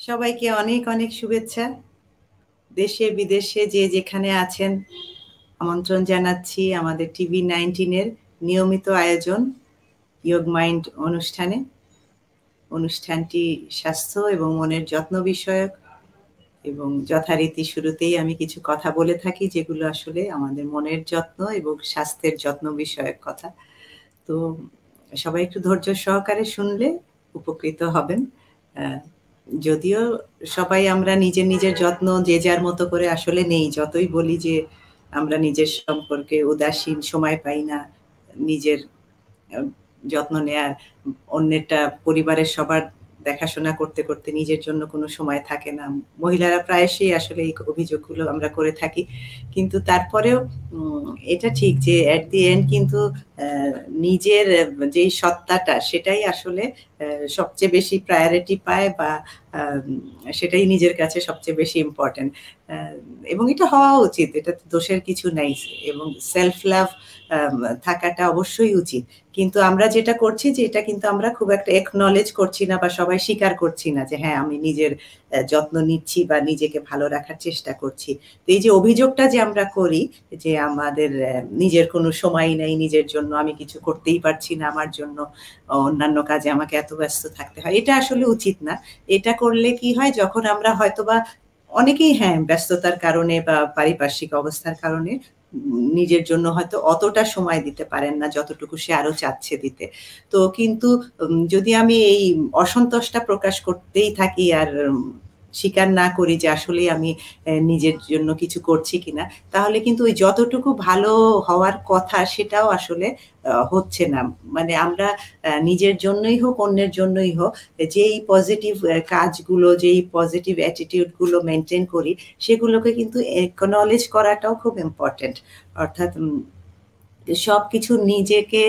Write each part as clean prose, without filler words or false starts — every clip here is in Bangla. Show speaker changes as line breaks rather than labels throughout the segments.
সবাইকে অনেক অনেক শুভেচ্ছা। দেশে বিদেশে যে যেখানে আছেন আমন্ত্রণ জানাচ্ছি আমাদের টিভি-19 এর নিয়মিত আয়োজন ইয়োগ মাইন্ড অনুষ্ঠানে। অনুষ্ঠানটি স্বাস্থ্য এবং মনের যত্ন বিষয়ক এবং যথারীতি শুরুতেই আমি কিছু কথা বলে থাকি যেগুলো আসলে আমাদের মনের যত্ন এবং স্বাস্থ্যের যত্ন বিষয়ক কথা। তো সবাই একটু ধৈর্য সহকারে শুনলে উপকৃত হবেন। যদিও সবাই আমরা নিজের নিজের যত্ন যে যার মতো করে আসলে নেই, যতই বলি যে আমরা নিজের সম্পর্কে উদাসীন, সময় পাই না নিজের যত্ন নেয়ার, অন্যেরটা পরিবারের সবার দেখাশোনা করতে করতে নিজের জন্য কোনো সময় থাকে না। মহিলারা প্রায়শই আসলে এই অভিযোগগুলো আমরা করে থাকি। কিন্তু তারপরেও এটা ঠিক যে at the end কিন্তু নিজের যেই সত্তাটা সেটাই আসলে সবচেয়ে বেশি প্রায়োরিটি পায় বা সেটাই নিজের কাছে সবচেয়ে বেশি ইম্পর্টেন্ট। এবং এটা হওয়া উচিত, এটাতে দোষের কিছু নাই এবং সেলফ লাভ থাকাটা অবশ্যই উচিত। কিন্তু আমরা যেটা করছি যে এটা কিন্তু আমরা খুব একটা একনলেজ করছি না বা সবাই স্বীকার করছি না যে হ্যাঁ আমি নিজের যত্ন নিচ্ছি বা নিজেকে ভালো রাখার চেষ্টা করছি। তো এই যে অভিযোগটা যে আমরা করি যে আমাদের নিজের কোনো সময় নেই নিজের জন্য, আমি কিছু করতেই পারছি না আমার জন্য, অন্যান্য কাজে আমাকে এত ব্যস্ত থাকতে হয়, এটা আসলে উচিত না। এটা করলে কি হয়, যখন আমরা হয়তোবা অনেকেই হ্যাঁ ব্যস্ততার কারণে বা পারিপার্শ্বিক অবস্থার কারণে নিজের জন্য হয়তো অতটা সময় দিতে পারেন না যতটুকু সে আরো চাচ্ছে দিতে। তো কিন্তু যদি আমি এই অসন্তোষটা প্রকাশ করতেই থাকি আর স্বীকার না করি যে আসলেই আমি নিজের জন্য কিছু করছি কিনা, তাহলে কিন্তু ওই যতটুকু ভালো হওয়ার কথা সেটাও আসলে হচ্ছে না। মানে আমরা নিজের জন্যই হোক অন্যের জন্যই হোক যেই পজিটিভ কাজগুলো, যেই পজিটিভ অ্যাটিটিউড গুলো মেনটেন করি সেগুলোকে কিন্তু একনলেজ করাটাও খুব ইম্পর্টেন্ট। অর্থাৎ সবকিছু নিজেকে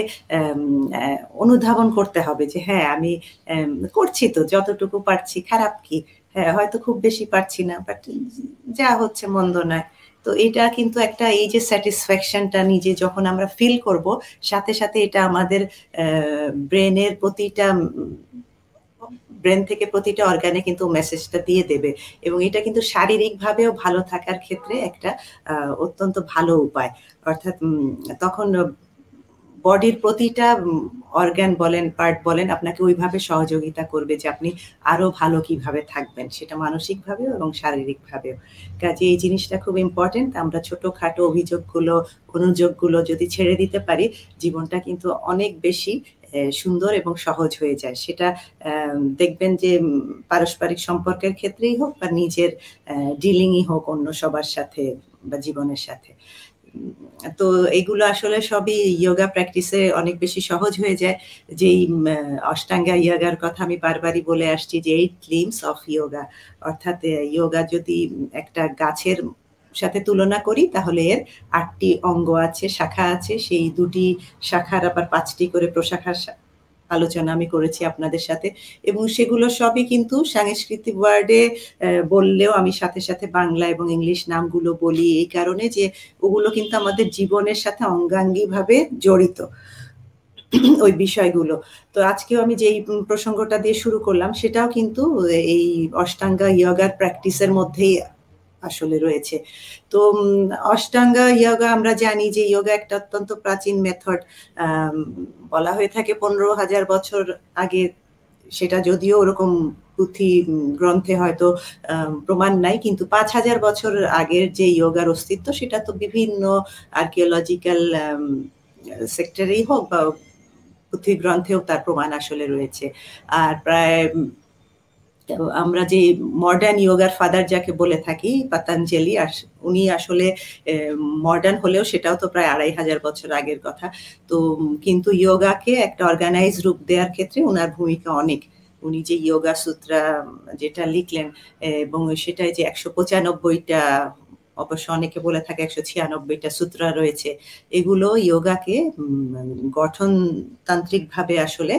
অনুধাবন করতে হবে যে হ্যাঁ আমি করছি তো যতটুকু পারছি, খারাপ কি? হ্যাঁ হয়তো খুব বেশি পারছি না, বাট যা হচ্ছে মন্দ নয়। তো এটা কিন্তু একটা এই যে স্যাটিসফ্যাকশনটা নিজে যখন আমরা ফিল করব, সাথে সাথে এটা আমাদের ব্রেনের প্রতিটা ব্রেন থেকে প্রতিটা অর্গানে কিন্তু মেসেজটা দিয়ে দেবে এবং এটা কিন্তু শারীরিকভাবেও ভালো থাকার ক্ষেত্রে একটা অত্যন্ত ভালো উপায়। অর্থাৎ তখন বডির প্রতিটা অর্গান বলেন, পার্ট বলেন, আপনাকে ওইভাবে সহযোগিতা করবে যে আপনি আরো ভালো কিভাবে থাকবেন, সেটা মানসিকভাবেও এবং শারীরিকভাবেও। কাজে এই জিনিসটা খুব ইম্পর্টেন্ট। আমরা ছোটখাটো অভিযোগগুলো, অনুযোগগুলো যদি ছেড়ে দিতে পারি, জীবনটা কিন্তু অনেক বেশি সুন্দর এবং সহজ হয়ে যায়। সেটা দেখবেন যে পারস্পরিক সম্পর্কের ক্ষেত্রেই হোক বা নিজের ডিলিংই হোক অন্য সবার সাথে বা জীবনের সাথে। তো এগুলো আসলে সবই যোগা প্র্যাকটিসে অনেক বেশি সহজ হয়ে যায়। যেই অষ্টাঙ্গা যোগার কথা আমি বারবারই বলে আসছি যে 8 limbs of yoga, অর্থাৎ যোগা যদি একটা গাছের সাথে তুলনা করি তাহলে এর 8টি অঙ্গ আছে, শাখা আছে। সেই 2টি শাখার আবার 5টি করে প্রশাখার আলোচনা আমি করেছি আপনাদের সাথে এবং সেগুলো সবই কিন্তু সাংস্কৃতিক ওয়ার্ডে বললেও আমি সাথে সাথে বাংলা এবং ইংলিশ নামগুলো বলি এই কারণে যে ওগুলো কিন্তু আমাদের জীবনের সাথে অঙ্গাঙ্গিভাবে জড়িত ওই বিষয়গুলো। তো আজকেও আমি যেই প্রসঙ্গটা দিয়ে শুরু করলাম সেটাও কিন্তু এই অষ্টাঙ্গা যোগার প্র্যাকটিসের মধ্যেই আসলে রয়েছে। তো অষ্টাঙ্গা যোগা আমরা জানি যে যোগা একটা অত্যন্ত প্রাচীন মেথড। বলা হয়ে থাকে 15,000 বছর আগে, সেটা যদিও ওরকম পুঁথি গ্রন্থে হয়তো প্রমাণ নাই, কিন্তু 5,000 বছর আগের যে যোগার অস্তিত্ব সেটা তো বিভিন্ন আর্কিওলজিক্যাল সেক্টরেই হোক বা পুঁথি গ্রন্থেও তার প্রমাণ আসলে রয়েছে। আর প্রায় আমরা যে মডার্ন যোগার ফাদার যাকে বলে থাকি পতঞ্জলি, উনি আসলে মডার্ন হলেও সেটাও তো প্রায় 2,500 বছর আগের কথা। তো কিন্তু যোগাকে একটা অর্গানাইজ রূপ দেওয়ার ক্ষেত্রে ওনার ভূমিকা অনেক। উনি যে যোগা সূত্রা যেটা লিখলেন এবং সেটাই যে 195টা, অবশ্য অনেকে বলে থাকে 196টা সূত্রা রয়েছে, এগুলো যোগাকে গঠনতান্ত্রিকভাবে আসলে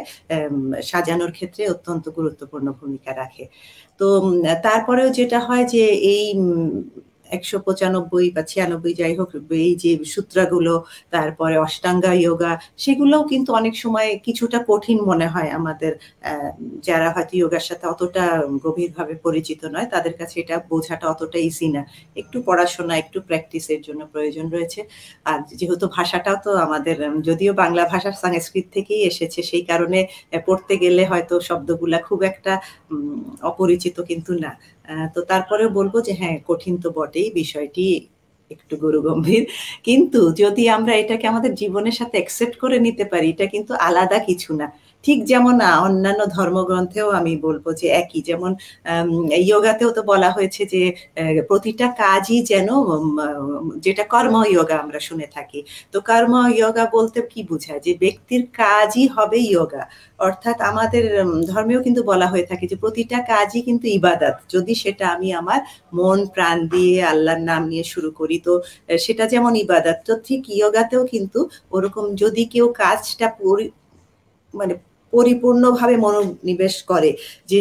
সাজানোর ক্ষেত্রে অত্যন্ত গুরুত্বপূর্ণ ভূমিকা রাখে। তো তারপরেও যেটা হয় যে এই 195 বা 96 যাই হোক এই যে সূত্রগুলো, তারপরে অষ্টাঙ্গা যোগা, সেগুলোও কিন্তু অনেক সময় কিছুটা কঠিন মনে হয় আমাদের যারা হয়তো যোগার সাথে অতটা গভীরভাবে পরিচিত নয়, তাদের কাছে এটা বোঝাটা অতটা ইজি না। একটু পড়াশোনা, একটু প্র্যাকটিসের জন্য প্রয়োজন রয়েছে। আর যেহেতু ভাষাটাও তো আমাদের, যদিও বাংলা ভাষা সংস্কৃত থেকেই এসেছে, সেই কারণে পড়তে গেলে হয়তো শব্দগুলা খুব একটা অপরিচিত কিন্তু না। তো তারপরেও বলবো যে হ্যাঁ, কঠিন তো বটেই, বিষয়টি একটু গুরুগম্ভীর, কিন্তু যদি আমরা এটাকে আমাদের জীবনের সাথে অ্যাকসেপ্ট করে নিতে পারি, এটা কিন্তু আলাদা কিছু না। ঠিক যেমন অন্যান্য ধর্মগ্রন্থেও আমি বলবো যে একই, যেমন যোগাতেও তো বলা হয়েছে যে প্রতিটা কাজই যেন, যেটা কর্ম যোগা আমরা শুনে থাকি, তো কর্ম যোগা বলতে কি বোঝায়, যে ব্যক্তির কাজই হবে যোগা। অর্থাৎ আমাদের ধর্মেও কিন্তু বলা হয়ে থাকে যে প্রতিটা কাজই কিন্তু ইবাদত, যদি সেটা আমি আমার মন প্রাণ দিয়ে আল্লাহর নাম নিয়ে শুরু করি, তো সেটা যেমন ইবাদত, তো ঠিক যোগাতেও কিন্তু ওরকম যদি কেউ কাজটা মানে পরিপূর্ণভাবে মনোনিবেশ করে, যে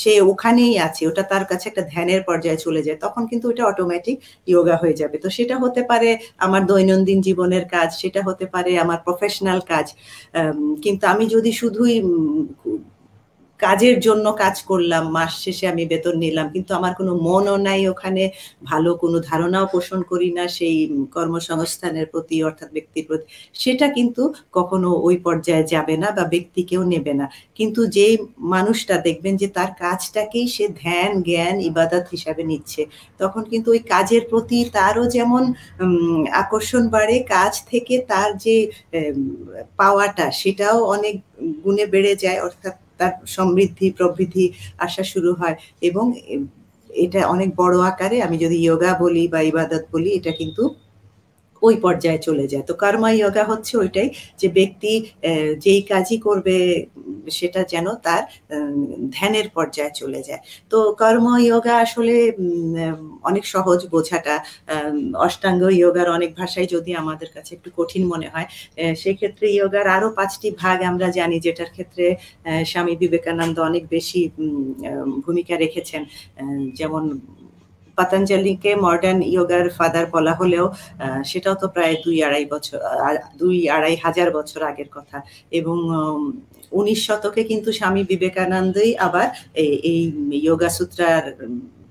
সে ওখানেই আছে, ওটা তার কাছে একটা ধ্যানের পর্যায়ে চলে যায়, তখন কিন্তু ওটা অটোমেটিক যোগা হয়ে যাবে। তো সেটা হতে পারে আমার দৈনন্দিন জীবনের কাজ, সেটা হতে পারে আমার প্রফেশনাল কাজ, কিন্তু আমি যদি শুধুই কাজের জন্য কাজ করলাম, মাস শেষে আমি বেতন নিলাম, কিন্তু আমার কোনো মনও নাই ওখানে, ভালো কোনো ধারণাও পোষণ করি না সেই কর্মসংস্থানের প্রতি অর্থাৎ ব্যক্তির প্রতি, সেটা কিন্তু কখনো ওই পর্যায়ে যাবে না বা ব্যক্তিকেও নেবে না। কিন্তু যে মানুষটা দেখবেন যে তার কাজটাকেই সে ধ্যান জ্ঞান ইবাদত হিসাবে নিচ্ছে, তখন কিন্তু ওই কাজের প্রতি তারও যেমন আকর্ষণ বাড়ে, কাজ থেকে তার যে পাওয়াটা সেটাও অনেক গুণে বেড়ে যায়, অর্থাৎ তার সমৃদ্ধি প্রবৃদ্ধি আসা শুরু হয়, এবং এটা অনেক বড় আকারে, আমি যদি যোগা বলি বা ইবাদত বলি, এটা কিন্তু ওই পর্যায়ে চলে যায়। তো কর্ম যোগা হচ্ছে ওইটাই, যে ব্যক্তি যেই কাজই করবে সেটা যেন তার ধ্যানের পর্যায়ে চলে যায়। তো কর্ম যোগা আসলে অনেক সহজ বোঝাটা, অষ্টাঙ্গ যোগার অনেক ভাষাই যদি আমাদের কাছে একটু কঠিন মনে হয়, সেক্ষেত্রে যোগার আরো 5টি ভাগ আমরা জানি, যেটার ক্ষেত্রে স্বামী বিবেকানন্দ অনেক বেশি ভূমিকা রেখেছেন। যেমন পতঞ্জলিকে মডার্ন যোগার ফাদার বলা হলেও সেটাও তো প্রায় 2-2.5 হাজার বছর আগের কথা, এবং 19 শতকে কিন্তু স্বামী বিবেকানন্দই আবার এই যোগা সূত্রার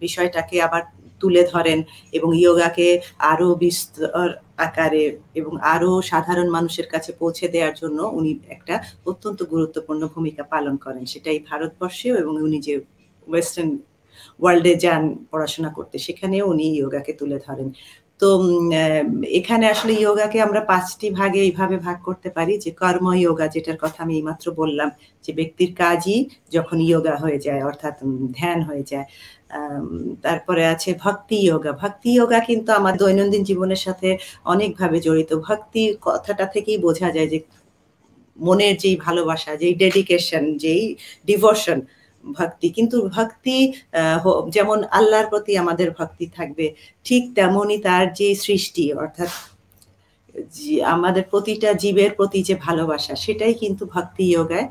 বিষয়টাকে আবার তুলে ধরেন, এবং যোগাকে আরো বিস্তর আকারে এবং আরো সাধারণ মানুষের কাছে পৌঁছে দেওয়ার জন্য উনি একটা অত্যন্ত গুরুত্বপূর্ণ ভূমিকা পালন করেন, সেটাই ভারতবর্ষেও, এবং উনি যে ওয়েস্টার্ন ওয়ার্ল্ডে যান পড়াশোনা করতে, সেখানেও উনি যোগাকে তুলে ধরেন। তো এখানে আসলে যোগাকে আমরা 5টি ভাগে এইভাবে ভাগ করতে পারি, যে কর্ম যোগা, যেটার কথা আমি এইমাত্র বললাম, যে ব্যক্তির কাজই যখন যোগা হয়ে যায় অর্থাৎ ধ্যান হয়ে যায়। তারপরে আছে ভক্তি যোগা। ভক্তি যোগা কিন্তু আমার দৈনন্দিন জীবনের সাথে অনেকভাবে জড়িত। ভক্তি কথাটা থেকেই বোঝা যায় যে মনের যেই ভালোবাসা, যেই ডেডিকেশন, যেই ডিভোশন, ভক্তি। কিন্তু ভক্তি যেমন আল্লাহর প্রতি আমাদের ভক্তি থাকবে, ঠিক তেমনই তার যে সৃষ্টি অর্থাৎ আমাদের প্রতিটা জীবের প্রতি যে ভালোবাসা, সেটাই কিন্তু ভক্তি যোগায়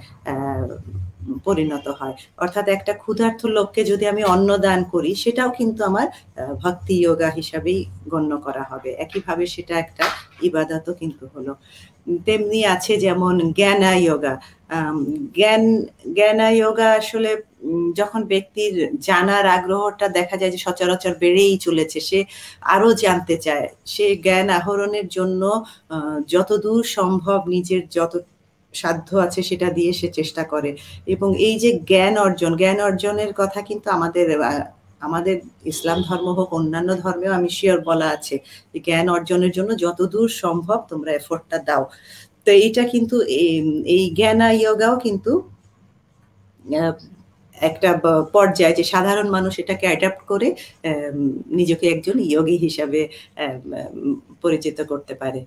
পরিণত হয়। অর্থাৎ একটা ক্ষুধার্ত লোককে যদি আমি অন্ন দান করি, সেটাও কিন্তু আমার ভক্তি যোগা হিসাবেই গণ্য করা হবে। একইভাবে সেটা একটা ইবাদতও কিন্তু হলো। তেমনি আছে যেমন জ্ঞানা যোগা। জ্ঞানা যোগা আসলে যখন ব্যক্তির জানার আগ্রহটা দেখা যায় যে সচরাচর বেড়েই চলেছে, সে আরো জানতে চায়, সে জ্ঞান আহরণের জন্য যতদূর সম্ভব নিজের যত সাধ্য আছে সেটা দিয়ে সে চেষ্টা করে, এবং এই যে জ্ঞান অর্জনের কথা কিন্তু আমাদের ইসলাম ধর্ম হোক অন্যান্য ধর্মেও আমি শিওর বলা আছে যে জ্ঞান অর্জনের জন্য যতদূর সম্ভব তোমরা এফোর্টটা দাও। তো এইটা কিন্তু এই জ্ঞানা যোগাও কিন্তু একটা পর্যায়ে যে সাধারণ মানুষ এটাকে অ্যাডাপ্ট করে নিজেকে একজন যোগী হিসাবে পরিচিত করতে পারে।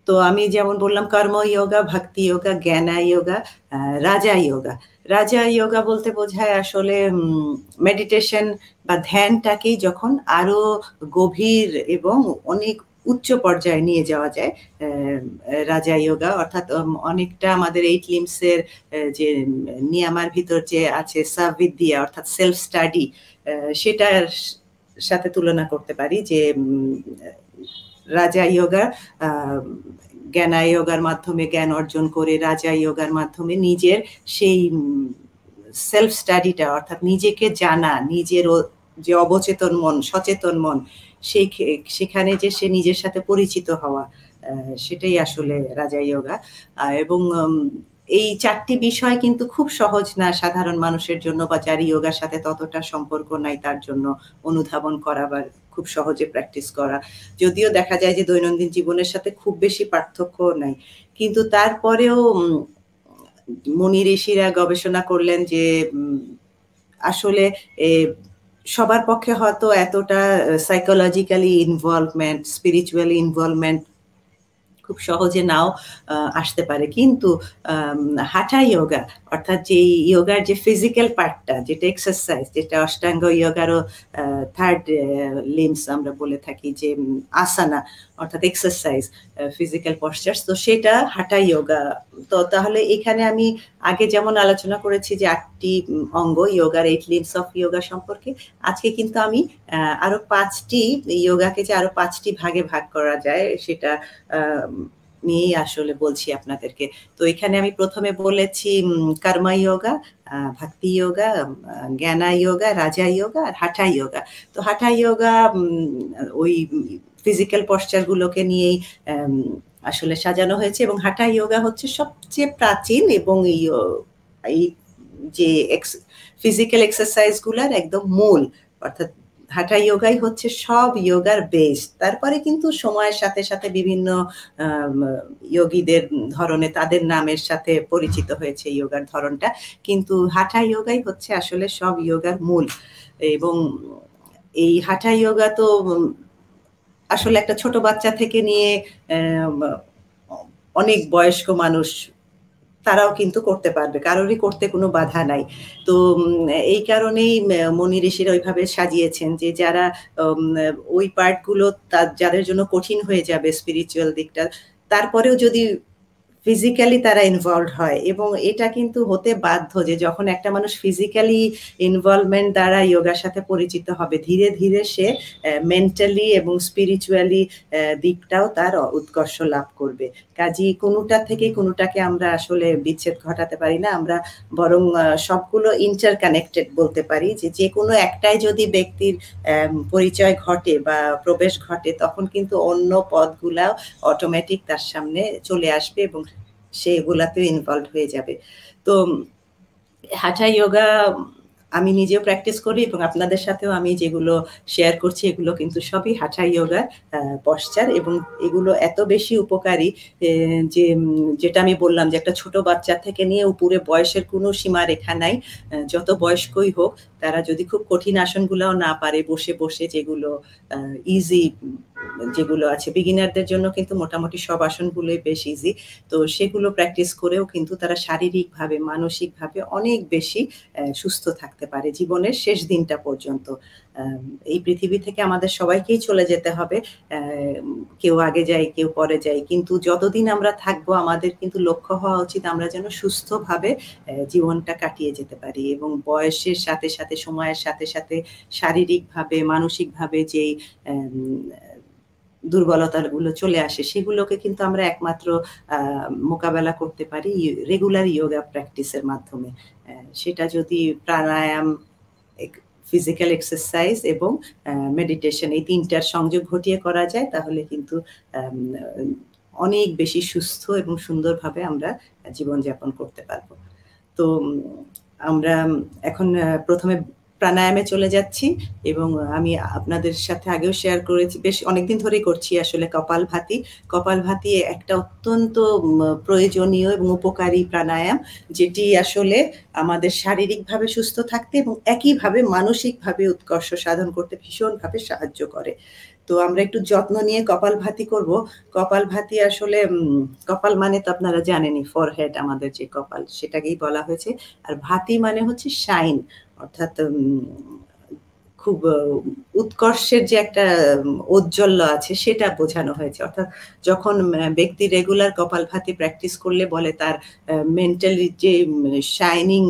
তো আমি যেমন বললাম কর্ম যোগা, ভক্তি যোগা, জ্ঞানা যোগা, রাজা যোগা। রাজা যোগা বলতে বোঝায় আসলে মেডিটেশন বা ধ্যানটাকেই যখন আরো গভীর এবং অনেক উচ্চ পর্যায়ে নিয়ে যাওয়া যায়, রাজা যোগা। অর্থাৎ অনেকটা আমাদের 8 লিম্বসের যে নিয়ামার ভিতর যে আছে সাবিদ্যা অর্থাৎ সেলফ স্টাডি, সেটার সাথে তুলনা করতে পারি যে রাজা ইয়োগা জ্ঞানা ইয়োগার মাধ্যমে জ্ঞান অর্জন করে রাজা ইয়োগার মাধ্যমে নিজের সেই সেলফ স্টাডিটা অর্থাৎ নিজেকে জানা, নিজের যে অবচেতন মন, সচেতন মন, সেখানে যে সে নিজের সাথে পরিচিত হওয়া, সেটাই আসলে রাজা ইয়োগা। এবং এই 4টি বিষয় কিন্তু খুব সহজ না সাধারণ মানুষের জন্য, বা যার ইয়োগার সাথে ততটা সম্পর্ক নাই তার জন্য অনুধাবন করা বা খুব সহজে প্র্যাকটিস করা। যদিও দেখা যায় যে দৈনন্দিন জীবনের সাথে খুব বেশি পার্থক্য নাই, কিন্তু তারপরেও মুনি ঋষিরা গবেষণা করলেন যে আসলে সবার পক্ষে হয়তো এতটা সাইকোলজিক্যালি ইনভলভমেন্ট, স্পিরিচুয়ালি ইনভলভমেন্ট খুব সহজে নাও আসতে পারে, কিন্তু হাঠা ইয়োগা অর্থাৎ যে ইয়োগার যে ফিজিক্যাল পার্টটা, যেটা এক্সারসাইজ, যেটা অষ্টাঙ্গ ইয়োগারও থার্ড লিম্স আমরা বলে থাকি, যে আসানা অর্থাৎ এক্সারসাইজ, ফিজিক্যাল পশ্চার, তো সেটা হাঠা ইয়োগা। তো তাহলে এখানে আমি আগে যেমন আলোচনা করেছি যে 8টি অঙ্গ ইয়োগার, 8 লিম্স অফ ইয়োগা সম্পর্কে, আজকে কিন্তু আমি আরো 5টি ইয়োগাকে যে আরো 5টি ভাগে ভাগ করা যায় সেটা নিয়েই আসলে বলছি আপনাদেরকে। তো এখানে আমি প্রথমে বলেছি কর্মা ইয়োগা, ভক্তি ইয়োগা, জ্ঞানা ইয়োগা, রাজা ইয়োগা আর হাঠা ইয়োগা। তো হাঠা ইয়োগা ওই ফিজিক্যাল পশ্চার গুলোকে নিয়েই আসলে সাজানো হয়েছে, এবং হাঠা ইয়োগা হচ্ছে সবচেয়ে প্রাচীন এবং এই যে ফিজিক্যাল এক্সারসাইজ গুলার একদম মূল, অর্থাৎ হাঠা ইয়োগাই হচ্ছে সব ইয়োগার বেস। তারপরে কিন্তু সময়ের সাথে সাথে বিভিন্ন যোগীদের ধরনে তাদের নামের সাথে পরিচিত হয়েছে ইয়োগার ধরনটা, কিন্তু হাঠা ইয়োগাই হচ্ছে আসলে সব ইয়োগার মূল। এবং এই হাঠা ইয়োগা তো আসলে একটা ছোট বাচ্চা থেকে নিয়ে অনেক বয়স্ক মানুষ তারাও কিন্তু করতে পারবে, কারোরই করতে কোনো বাধা নাই। তো এই কারণেই মুনি ঋষিরা ওইভাবে সাজিয়েছেন যে যারা ওই পার্টগুলো যাদের জন্য কঠিন হয়ে যাবে স্পিরিচুয়াল দিকটা, তারপরেও যদি ফিজিক্যালি তারা ইনভলভ হয়, এবং এটা কিন্তু হতে বাধ্য যে যখন একটা মানুষ ফিজিক্যালি ইনভলভমেন্ট দ্বারা ইয়োগার সাথে পরিচিত হবে, ধীরে ধীরে সে মেন্টালি এবং স্পিরিচুয়ালি দিকটাও তার উৎকর্ষ লাভ করবে। কাজেই কোনোটা থেকে কোনোটাকে আমরা আসলে বিচ্ছেদ ঘটাতে পারি না, আমরা বরং সবগুলো ইন্টারকানেক্টেড বলতে পারি। যে কোনো একটাই যদি ব্যক্তির পরিচয় ঘটে বা প্রবেশ ঘটে, তখন কিন্তু অন্য পদগুলাও অটোমেটিক তার সামনে চলে আসবে এবং সেগুলাতেও ইনভলভ হয়ে যাবে। তো হাঠা ইয়োগা আমি নিজেও প্র্যাকটিস করি, এবং আপনাদের সাথেও আমি যেগুলো শেয়ার করছি এগুলো কিন্তু সবই হাঠা ইয়োগার পশ্চার, এবং এগুলো এত বেশি উপকারী যে যেটা আমি বললাম যে একটা ছোট বাচ্চা থেকে নিয়ে উপরে বয়সের কোনো সীমারেখা নাই, যত বয়স্কই হোক তারা যদি খুব কঠিন আসনগুলোও না পারে, বসে বসে যেগুলো ইজি যেগুলো আছে, বিগিনারদের জন্য কিন্তু মোটামুটি সব আসনগুলোই বেশ ইজি, তো সেগুলো প্র্যাকটিস করেও কিন্তু তারা শারীরিকভাবে মানসিকভাবে অনেক বেশি সুস্থ থাকতে পারে জীবনের শেষ দিনটা পর্যন্ত। এই পৃথিবী থেকে আমাদের সবাইকেই চলে যেতে হবে, কেউ আগে যায় কেউ পরে যায়, কিন্তু যতদিন আমরা থাকবো আমাদের কিন্তু লক্ষ্য হওয়া উচিত আমরা যেন সুস্থভাবে জীবনটা কাটিয়ে যেতে পারি, এবং বয়সের সাথে সাথে সময়ের সাথে সাথে শারীরিকভাবে মানসিকভাবে যেই দুর্বলতাগুলো চলে আসে সেগুলোকে কিন্তু আমরা একমাত্র মোকাবেলা করতে পারি রেগুলার ইয়োগা প্র্যাকটিসের মাধ্যমে। সেটা যদি প্রাণায়াম, ফিজিক্যাল এক্সারসাইজ এবং মেডিটেশন এই তিনটার সংযোগ ঘটিয়ে করা যায়, তাহলে কিন্তু অনেক বেশি সুস্থ এবং সুন্দরভাবে আমরা জীবনযাপন করতে পারবো। তো আমরা এখন প্রথমে প্রাণায়ামে চলে যাচ্ছি, এবং আমি আপনাদের সাথে আগেও শেয়ার করেছি, বেশ অনেকদিন ধরেই করছি আসলে কপালভাতি। কপালভাতি একটা অত্যন্ত প্রয়োজনীয় এবং উপকারী প্রাণায়াম, যেটি আসলে আমাদের শারীরিকভাবে সুস্থ থাকতে এবং একইভাবে মানসিকভাবে উৎকর্ষ সাধন করতে ভীষণভাবে সাহায্য করে। তো আমরা একটু যত্ন নিয়ে কপালভাতি করব। কপালভাতি আসলে কপাল মানে তো আপনারা জানেনই, ফরহেড আমাদের যে কপাল সেটাকেই বলা হয়েছে, আর ভাতি মানে হচ্ছে শাইন, অর্থাৎ খুব উৎকর্ষের যে একটা ঔজ্জ্বল্য আছে সেটা বোঝানো হয়েছে। অর্থাৎ যখন ব্যক্তি রেগুলার কপালভাতি প্র্যাকটিস করলে বলে তার মেন্টালি যে শাইনিং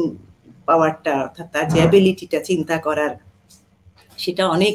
পাওয়ারটা, অর্থাৎ তার যে অ্যাবিলিটিটা চিন্তা করার, সেটা অনেক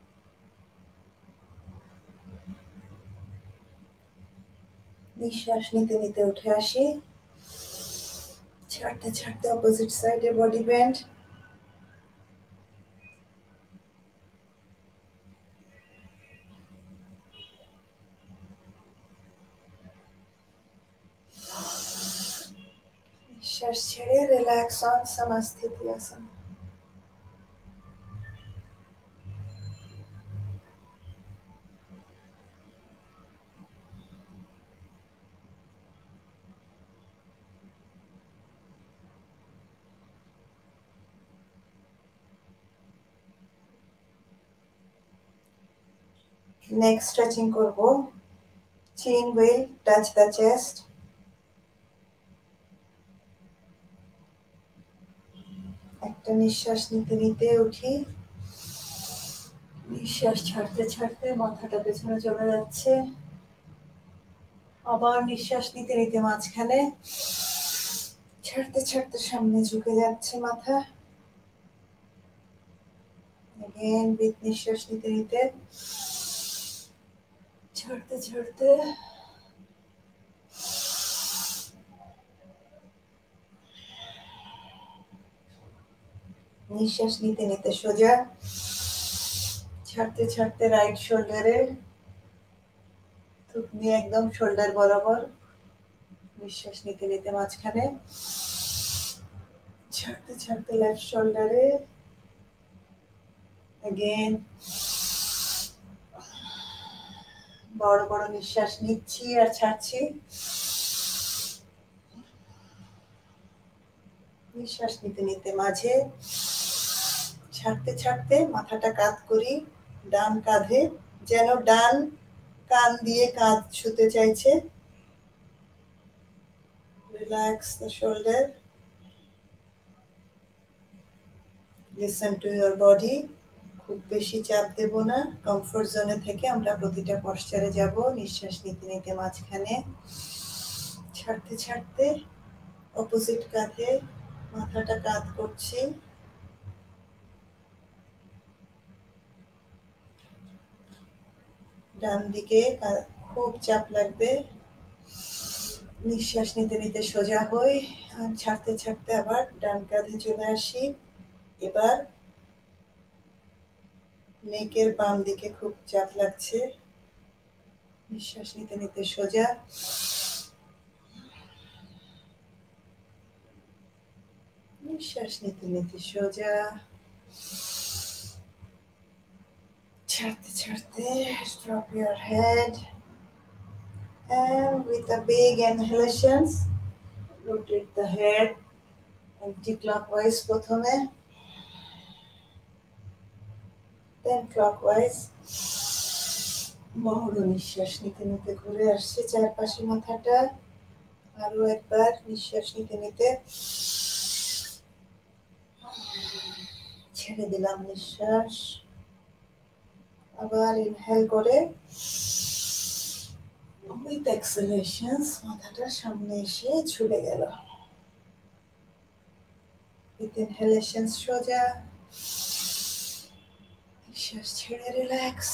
নিঃশ্বাস নিতে নিতে উঠে আসি, ছাড়তে ছাড়তে অপোজিট সাইডে বডি ব্যান্ড। নিঃশ্বাস ছেড়ে রিল্যাক্স অন সমাস্থিতি আসন। নেক স্ট্রেচিং করব। Chin will touch the chest. একটা নিঃশ্বাস নিতে নিতে উঠি, নিঃশ্বাস ছাড়তে ছাড়তে মাথাটা পেছনে চলে যাচ্ছে, আবার নিঃশ্বাস নিতে নিতে মাঝখানে ছাড়তে ছাড়তে সামনে ঝুঁকে যাচ্ছে মাথা। Again with নিঃশ্বাস নিতে নিতে ছাড়তে ছাড়তে নিঃশ্বাস নিতে নিতে সোজা, ছাড়তে ছাড়তে রাইট শোল্ডারে থুতনি একদম শোল্ডার বরাবর, নিঃশ্বাস নিতে নিতে মাঝখানে ছাড়তে ছাড়তে লেফট শোল্ডারে। Again বড় বড় নিঃশ্বাস নিচ্ছি আর ছাড়ছি, নিঃশ্বাস নিতে নিতে মাঝে ছাড়তে ছাড়তে মাথাটা কাঁধ করি ডান কাঁধে, যেন ডান কান দিয়ে কাঁধ ছুতে চাইছে। Relax the shoulder, listen to your body. খুব বেশি চাপ দেব না, কমফোর্ট জোনে থেকে আমরা প্রতিটা পশ্চারে যাব। নিঃশ্বাস নিতে নিতে মাঝখানে ছাড়তে ছাড়তে অপোজিট কাঁধে মাথাটা কাঁধ করছি। ডান দিকে খুব চাপ লাগবে, নিঃশ্বাস নিতে নিতে সোজা হই আর ছাড়তে ছাড়তে আবার ডান কাঁধে চলে আসি। এবার নেকের বাম দিকে খুব চাপ লাগছে, নিঃশ্বাস নিতে নিতে সোজা, নিঃশ্বাস নিতে নিতে সোজা, ছাড়তে ছাড়তে drop your head and with a big inhalations rotate the head anti-clockwise প্রথমে, then clockwise। বড় নিঃশ্বাস নিতে নিতে ঘুরে আসছে চারপাশে মাথাটা, আরো একবার নিঃশ্বাস নিতে নিতে ছেড়ে দিলাম নিঃশ্বাস, আবার ইনহেল করে with exhalations মাথাটা সামনে এসে ঝুলে গেল। with inhalations সোজা, নিঃশ্বাস ছেড়ে রিল্যাক্স।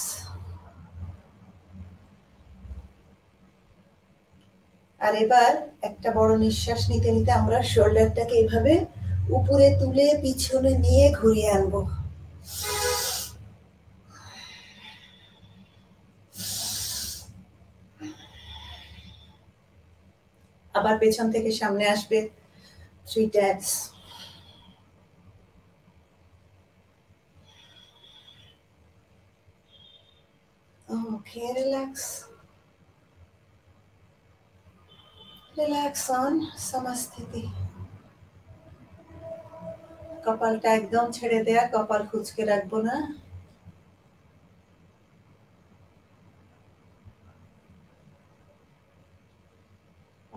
আর এবার একটা বড় নিঃশ্বাস নিতে নিতে আমরা শোল্ডারটাকে এইভাবে উপরে তুলে পিছনে নিয়ে ঘুরিয়ে আনবো। আবার পেছন থেকে সামনে আসবে 3 taps। Okay, relax. Relax on samasthiti. কপালটা একদম ছেড়ে দেয়া, কপাল খুঁজকে রাখবো না।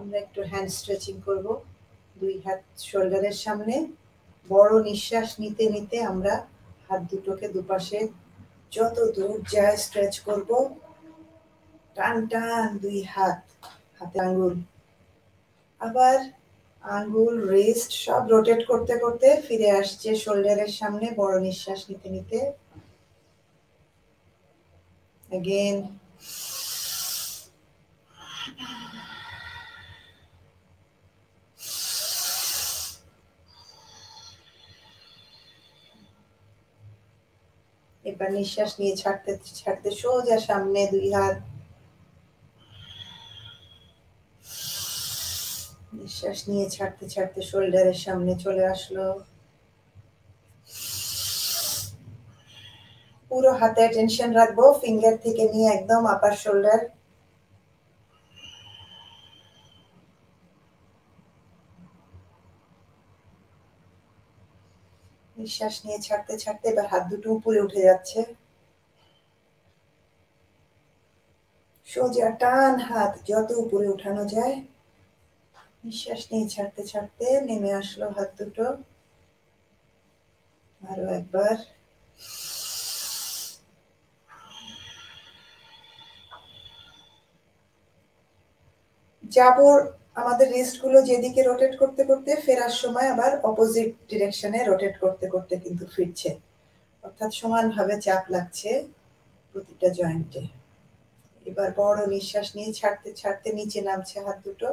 আমরা একটু হ্যান্ড স্ট্রেচিং করব। দুই হাত শোল্ডারের সামনে, বড় নিঃশ্বাস নিতে নিতে আমরা হাত দুটোকে দুপাশে যত দূর যায় স্ট্রেচ করব। টান টান দুই হাত, হাতে আঙ্গুল, আবার আঙ্গুল রিস্ট সব রোটেট করতে করতে ফিরে আসছে শোল্ডারের সামনে, বড় নিঃশ্বাস নিতে নিতে। Again এবার নিঃশ্বাস নিয়ে ছাড়তে ছাড়তে সোজা সামনে 2 হাত, নিঃশ্বাস নিয়ে ছাড়তে ছাড়তে শোল্ডারের সামনে চলে আসলো। পুরো হাতে টেনশন রাখবো, ফিঙ্গার থেকে নিয়ে একদম আপার শোল্ডার। নিঃশ্বাস নিয়ে ছাড়তে ছাড়তে এবার হাত দুটো উপরে উঠে যাচ্ছে। সোজা টান হাত যত উপরে উঠানো যায়। নিঃশ্বাস নিয়ে ছাড়তে ছাড়তে নেমে আসলো হাত দুটো। আরো একবার। যাবো আমাদের রিস্ট গুলো যেদিকে রোটেট করতে করতে ফেরার সময় আবার অপোজিট ডিরেকশনে রোটেট করতে করতে কিন্তু ফিরছে, অর্থাৎ সমানভাবে চাপ লাগছে প্রতিটা জয়েন্টে। এবার বড় নিঃশ্বাস নিয়ে ছাড়তে ছাড়তে নিচে নামছে হাত দুটো।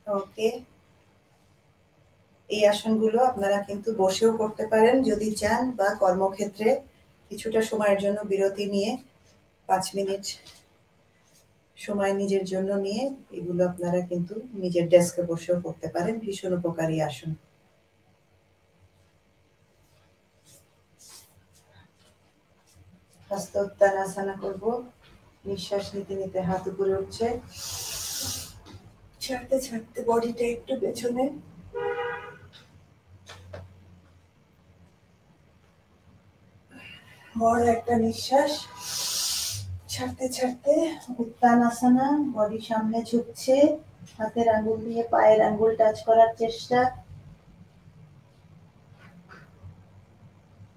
ওকে, এই আসনগুলো আপনারা কিন্তু বসেও করতে পারেন যদি চান, বা কর্মক্ষেত্রে কিছুটা সময়ের জন্য বিরতি নিয়ে 5 মিনিট সময় নিজের জন্য নিয়ে এগুলো আপনারা কিন্তু নিজের ডেস্কে বসেও করতে পারেন। ভীষণ উপকারী আসন। হস্ত উত্তানাসনা করব। নিঃশ্বাস নিতে নিতে হাত উপরে উঠছে, ছাড়তে ছাড়তে বডিটা একটু পেছনে। বড় একটা নিঃশ্বাস ছাড়তে ছাড়তে উত্তানাসনা, বডি সামনে ঝুঁকছে, হাতের আঙ্গুল দিয়ে পায়ের আঙ্গুল টাচ করার চেষ্টা।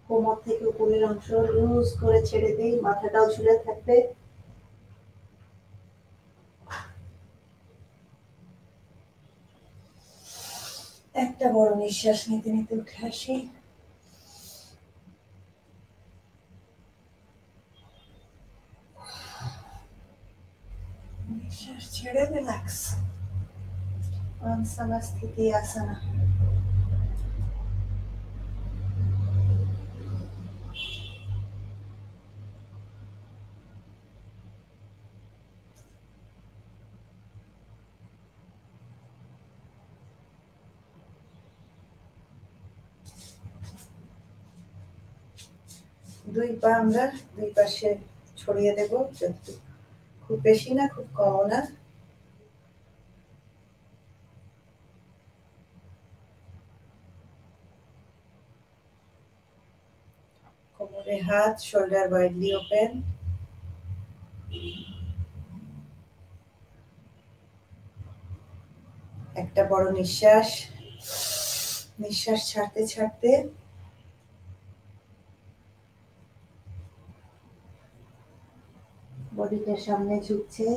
কোমর থেকে উপরের অংশ লুজ করে ছেড়ে দিই, মাথাটাও ঝুলে থাকবে। একটা বড় নিঃশ্বাস নিতে নিতে উঠে আসি। নিঃশ্বাস ছেড়ে রিল্যাক্স। সমস্থিতি আসনা। দুই পা আমরা দুই পাশে ছড়িয়ে দেব, খুব বেশি না খুব কম না। কোমরে হাত, শোল্ডার ওয়াইডলি ওপেন। একটা বড় নিঃশ্বাস, নিঃশ্বাস ছাড়তে ছাড়তে বডিটা সামনে ঝুঁকছে।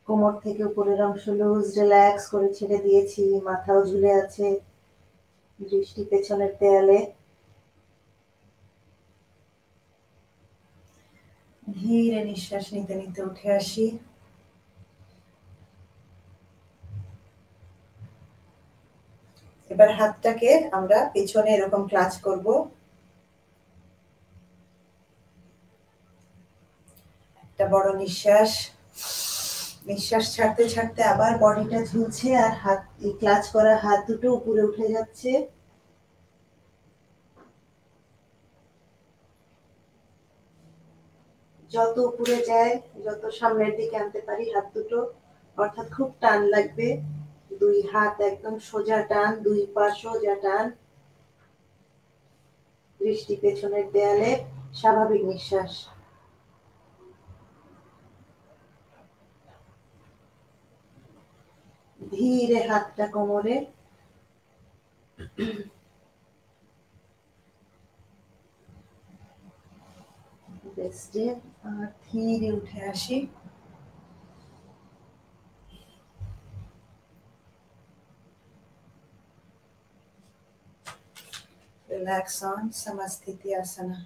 কোমর থেকে উপরের অংশ লুজ, রিল্যাক্স করে ছেড়ে দিয়েছি, মাথাও ঝুলে আছে, দৃষ্টি পেছনের দেয়ালে। ধীরে নিঃশ্বাস নিতে নিতে উঠে আসি। এবার হাতটাকে আমরা পেছনে এরকম ক্লাচ করব। একটা বড় নিঃশ্বাস, নিঃশ্বাস ছাড়তে ছাড়তে আবার বডিটা ঝুলছে আর হাত, এই ক্লাচ করা হাত দুটো উপরে উঠে যাচ্ছে। যত উপরে যায়, যত সামনের দিকে আনতে পারি হাত দুটো, অর্থাৎ খুব টান লাগবে। দুই হাত একদম সোজা টান, দুই পা সোজা টান, দৃষ্টি পেছনের দেয়ালে, স্বাভাবিক নিঃশ্বাস। ধীরে হাতটা কোমরে, রেস্টে আর ধীরে উঠে আসি। Relax on Samasthiti Asana.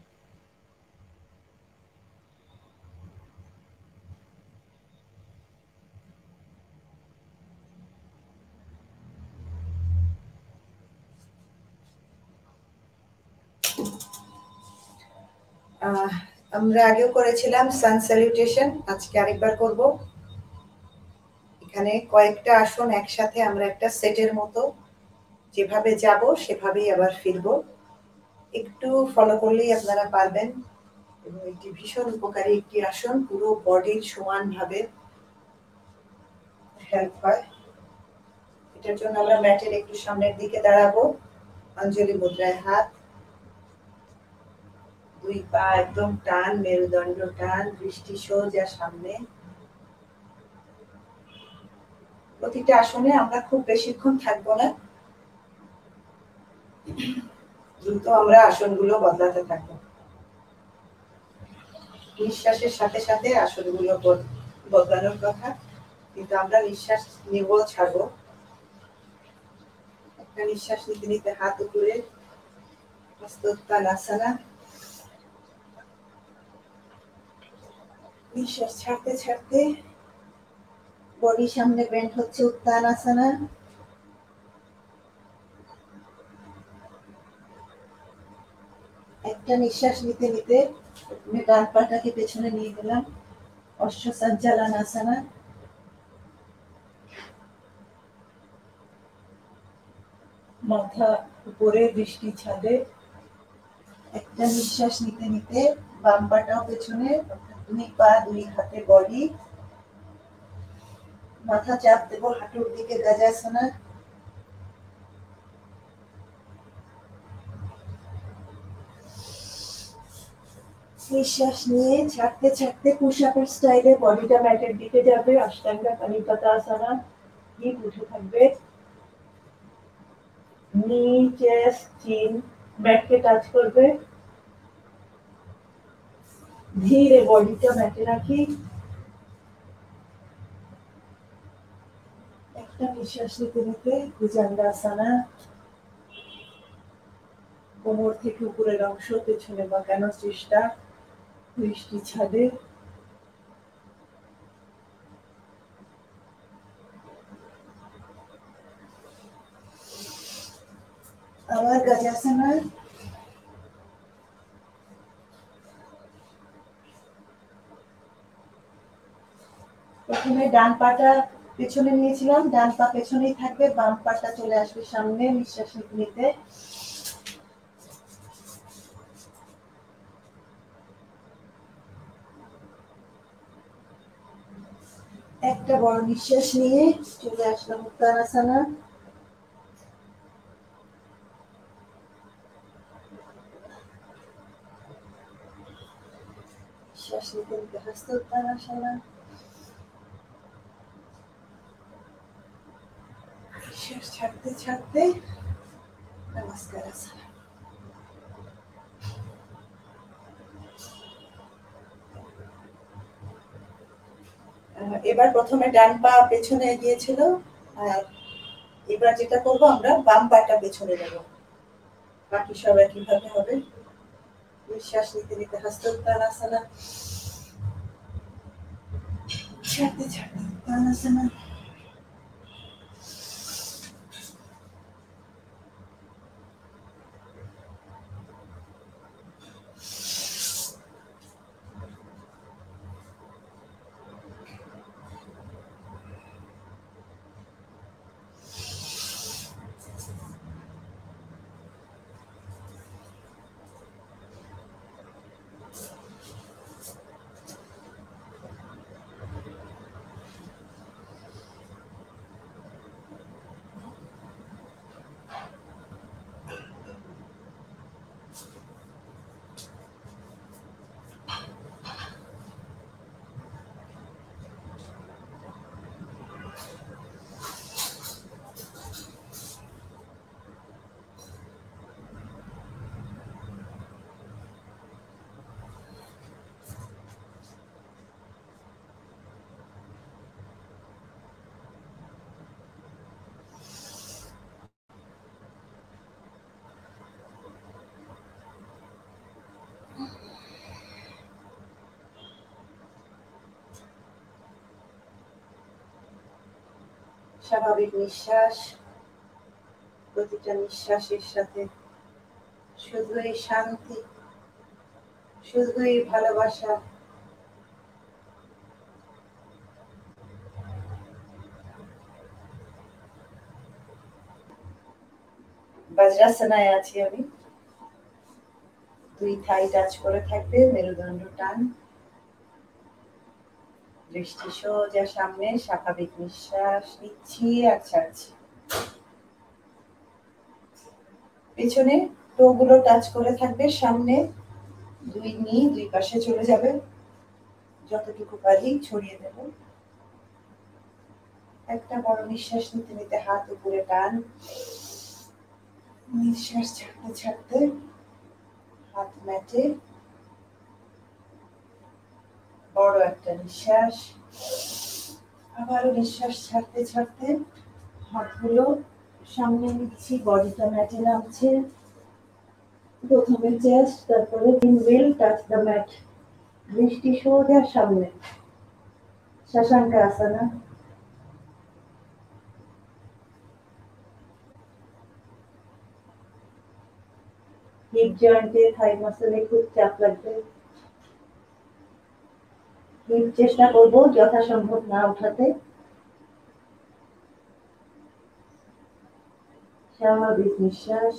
আমরা আগেও করেছিলাম সান স্যালুটেশন, আজকে আরেকবার করব। এখানে কয়েকটা আসন একসাথে আমরা একটা সেটের মতো যেভাবে যাব সেভাবেই আবার ফিরব। একটু ফলো করলেই আপনারা পারবেন এবং এটি ভীষণ উপকারী একটি আসন, পুরো বডির সমানভাবে হেল্প হয়। এটার জন্য আমরা ম্যাটের একটু সামনের দিকে দাঁড়াবো, অঞ্জলি মুদ্রায় হাত, দুই পা একদম টান, মেরুদণ্ড টান, দৃষ্টি সোজা সামনে। প্রতিটা আসনে আমরা খুব বেশিক্ষণ থাকবো না, দ্রুত আমরা আসনগুলো বদলাতে থাকবো। নিঃশ্বাসের সাথে সাথে আসনগুলো বদলানোর কথা, কিন্তু আমরা নিঃশ্বাস নিব ছাড়বো। একটা নিঃশ্বাস নিতে নিতে হাত উপরে, হস্তোত্তানাসনা। নিঃশ্বাস ছাড়তে ছাড়তে বডি সামনে বেন্ড হচ্ছে, উত্তানাসনা। একটা নিঃশ্বাস নিতে নিতে ডান পাটাকে পেছনে নিয়ে গেলাম, অশ্ব সঞ্চালনাসনা। মাথা উপরে, দৃষ্টি ছাদে। একটা নিঃশ্বাস নিতে নিতে বাম পাটাও পেছনে, দুই পা দুই হাতে বডি, মাথা চাপ দেবো হাঁটুর দিকে, গাজাসনা। নিঃশ্বাস নিয়ে ছাড়তে ছাড়তে পুশ-আপের স্টাইলে বডিটা ম্যাটের দিকে যাবে, অষ্টাঙ্গা পানিপাতাসনা। হিপ উঠে থাকবে, নি, চেস্ট, চিন ম্যাটকে টাচ করবে। ধীরে বডিটা ম্যাটে রাখি। একটা নিঃশ্বাস নিতে নিতে ভুজঙ্গাসনা, কোমর থেকে উপরের অংশ পেছনে বাঁকানোর চেষ্টা, দৃষ্টি ছাদে। আবার গাজাসনা। প্রথমে ডান পাটা পেছনে নিয়েছিলাম, ডান পা পেছনেই থাকবে, বাম পাটা চলে আসবে সামনে। নিঃশ্বাস নিতে নিতে একটা বড় নিঃশ্বাস নিয়ে চলে আসলাম উত্তানাসনা। নিঃশ্বাস নিতে নিতে হস্ত উত্তানাসনা। নিঃশ্বাস ছাড়তে ছাড়তে নমস্কারাসনা। এবার প্রথমে ডান পা পেছনে গিয়েছিল, আর এবার যেটা করবো আমরা বাম পাটা পেছনে নেব, বাকি সব একইভাবে হবে। নিঃশ্বাস নিতে নিতে হস্তোত্তানাসনা, ছাড়তে ছাড়তে উত্তানাসনা। স্বাভাবিক নিঃশ্বাস, প্রতিটা নিঃশ্বাসের সাথে শুধুই শান্তি, শুধুই ভালোবাসা। বজ্রাসনায় আছি আমি। দুই থাই টাচ করে থাকবে, মেরুদণ্ড টান, দৃষ্টি সোজা সামনে, স্বাভাবিক নিঃশ্বাস নিচ্ছি আর ছাড়ছি। পেছনে টো গুলো টাচ করে থাকবে, সামনে দুই নি দুই পাশে চলে যাবে, যতটুকু পারি ছড়িয়ে দেব। একটা বড় নিঃশ্বাস নিতে নিতে হাত উপরে টান, নিঃশ্বাস ছাড়তে ছাড়তে হাত ম্যাটে, বড় একটা নিঃশ্বাস, আবারও নিঃশ্বাস ছাড়তে ছাড়তে হাতগুলো সামনে নিচ্ছি, বডিটা ম্যাটে নামছে। প্রথমে চেস্ট, তারপরে উইল টাচ দ্য ম্যাট, দৃষ্টি সোজা সামনে, শশাঙ্ক আসনা। হিপ জয়েন্টে, থাই মাসলে খুব চাপ লাগবে। হিপ চেষ্টা করব যথাসম্ভব না উঠাতে। স্বাভাবিক নিঃশ্বাস,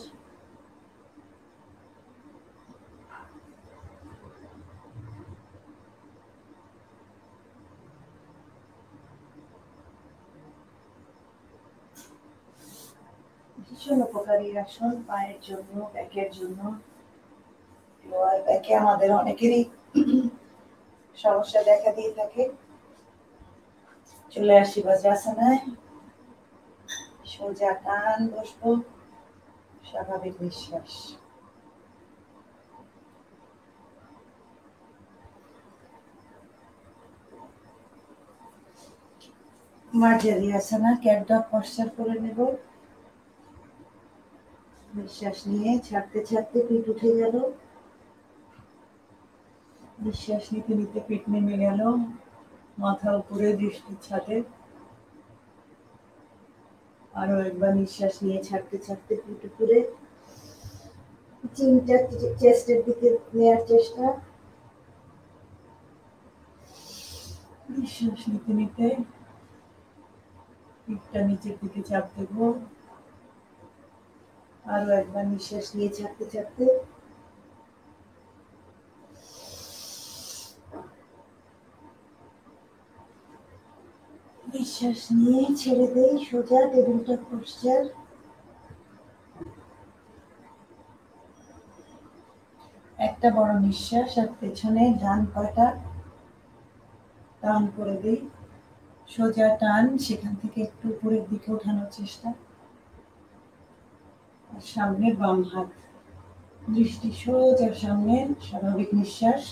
ভীষণ উপকারী আসন পায়ের জন্য, ব্যাকের জন্য। লোয়ার ব্যাকে আমাদের অনেকেরই সমস্যা দেখা দিয়ে থাকে। চলে আসি বজ্রাসনায়, সোজা টান বসবো, স্বাভাবিক নিঃশ্বাস। মার্জারি আসনা, ক্যাটডগ পশ্চার করে নেব। নিঃশ্বাস নিয়ে ছাড়তে ছাড়তে পিঠ উঠে গেল, নিঃশ্বাস নিতে নিতে পিঠ নেমে গেল, মাথা উপরে, দৃষ্টি ছাদে। আরো একবার নিঃশ্বাস নিয়ে ছাড়তে ছাড়তে পিঠ উপরে, চিনটা চেস্টের দিকে নেওয়ার চেষ্টা। নিঃশ্বাস নিতে নিতে পিঠটা নিচের দিকে চাপ দেব। আরো একবার নিঃশ্বাস নিয়ে ছাড়তে ছাড়তে। নিঃশ্বাস নিয়ে ছেড়ে দেই, সোজা টেবিল টপ পশ্চার। একটা বড় নিঃশ্বাস আর পেছনে ডান পাটা টান করে দিই, সোজা টান, সেখান থেকে একটু উপরের দিকে ওঠানোর চেষ্টা। আর সামনে বাম হাত, দৃষ্টি সোজা সামনে, স্বাভাবিক নিঃশ্বাস।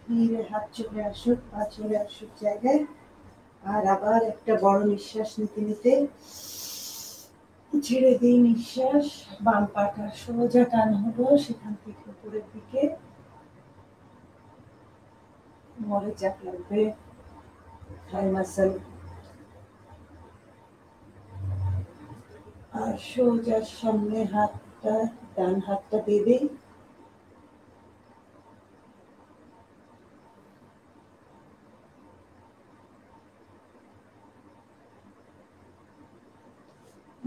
ধীরে হাত চলে আসুক, পা চলে আসুক জায়গায়। আর আবার একটা বড় নিঃশ্বাস নিতে নিতে ছেড়ে দিই নিঃশ্বাস, বাম পাটা সোজা টান হলো, সেখান থেকে উপরের দিকে মরে চাপ লাগবে, থাই মাসল। আর সোজা সামনে হাতটা, ডান হাতটা বেঁধে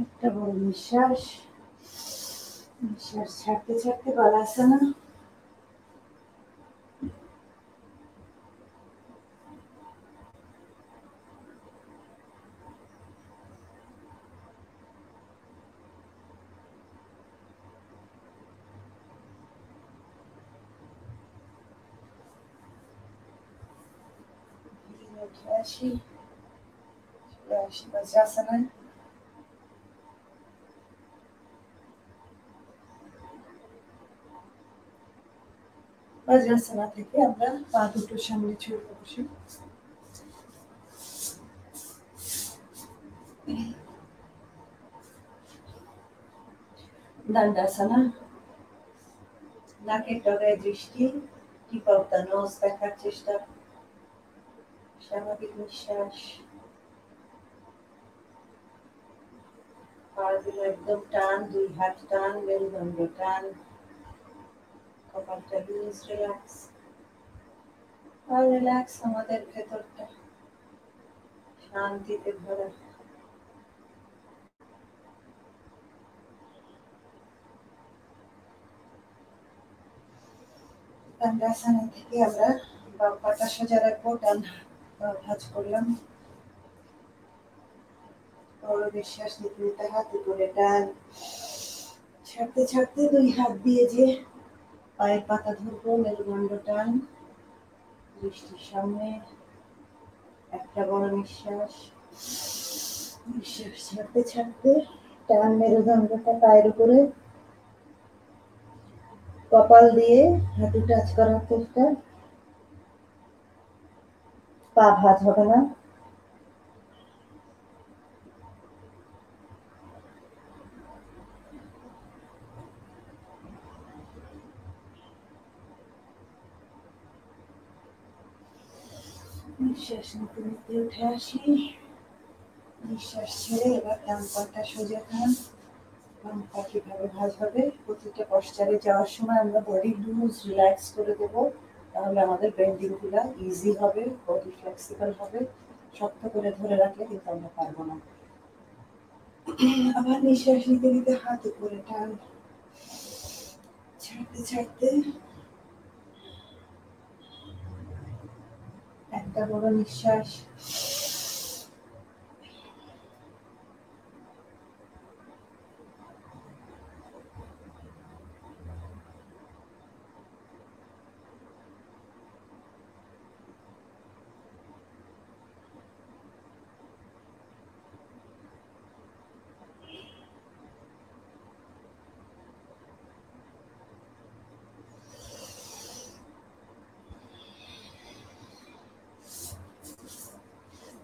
একটা বড় নিঃশ্বাস, নিঃশ্বাস ছাড়তে ছাড়তে বালাসনা। আসি, চলে আসি বজ্রাসনায়। বজ্রাসনা থেকে আমরা পা দুটো সামনে ছড়িয়ে বসি। দণ্ডাসনা, নাকের ডগায় দৃষ্টি, টিপ অফ দ্য নোজ দেখার চেষ্টা, স্বাভাবিক নিঃশ্বাস, পাগুলো একদম টান, দুই হাত টান, মেরুদণ্ড টান, কপালটা লুজ, রিল্যাক্স। আর রিল্যাক্স আমাদের ভেতরটা শান্তিতে ভরা। দণ্ডাসনা থেকে আমরা বাম পাটা সোজা রাখবো, ডান ভাঁজ করলাম। বড় নিঃশ্বাস নিতে নিতে হাত উপরে টান, ছাড়তে ছাড়তে দুই হাত দিয়ে যে পায়ের পাতা ধরবো, মেরুদণ্ড টান, দৃষ্টির সামনে। একটা বড় নিঃশ্বাস, নিঃশ্বাস ছাড়তে ছাড়তে টান, মেরুদণ্ডটা পায়ের উপরে, কপাল দিয়ে হাঁটু টাচ করার চেষ্টা, পা ভাঁজ হবে না। নিঃশ্বাস নিতে নিতে উঠে আসি, নিঃশ্বাস ছেড়ে এবার ডান পাটা সোজা খান। বাম পা কিভাবে ভাঁজ হবে, প্রতিটা পশ্চারে যাওয়ার সময় আমরা বডি লুজ রিল্যাক্স করে দেব, তাহলে আমাদের বেন্ডিং গুলা ইজি হবে, বডি ফ্লেক্সিবল হবে। শক্ত করে ধরে রাখলে কিন্তু আমরা পারবো না। আবার নিঃশ্বাস নিতে নিতে হাত উপরে টান, ছাড়তে ছাড়তে একটা বড় নিঃশ্বাস,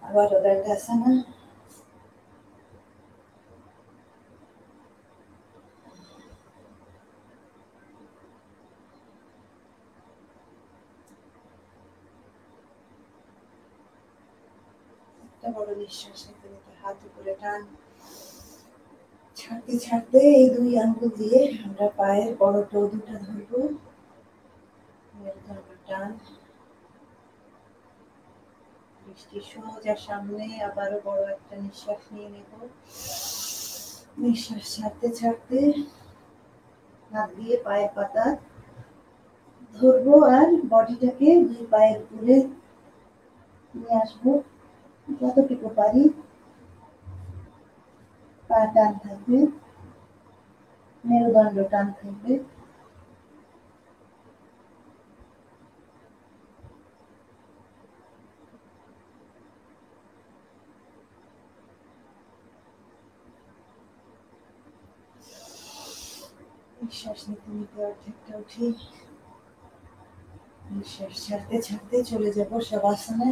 আবার দণ্ডাসনা। একটা বড় নিঃশ্বাস নিতে নিতে হাত উপরে টান, ছাড়তে ছাড়তে এই দুই আঙ্গুল দিয়ে আমরা পায়ের বড় টো দুটা ধরবো, মেরুদণ্ড টান, দৃষ্টি সোজা সামনে। আবারও বড় একটা নিঃশ্বাস নিয়ে নেব, নিঃশ্বাস ছাড়তে ছাড়তে হাত দিয়ে পায়ের পাতা ধরবো আর বডিটাকে দুই পায়ের উপরে নিয়ে আসবো যতটুকু পারি। পা টান থাকবে, মেরুদণ্ড টান থাকবে। নিঃশ্বাস নিতে নিতে অর্ধেকটা উঠি, নিঃশ্বাস ছাড়তে ছাড়তে চলে যাব শবাসনে।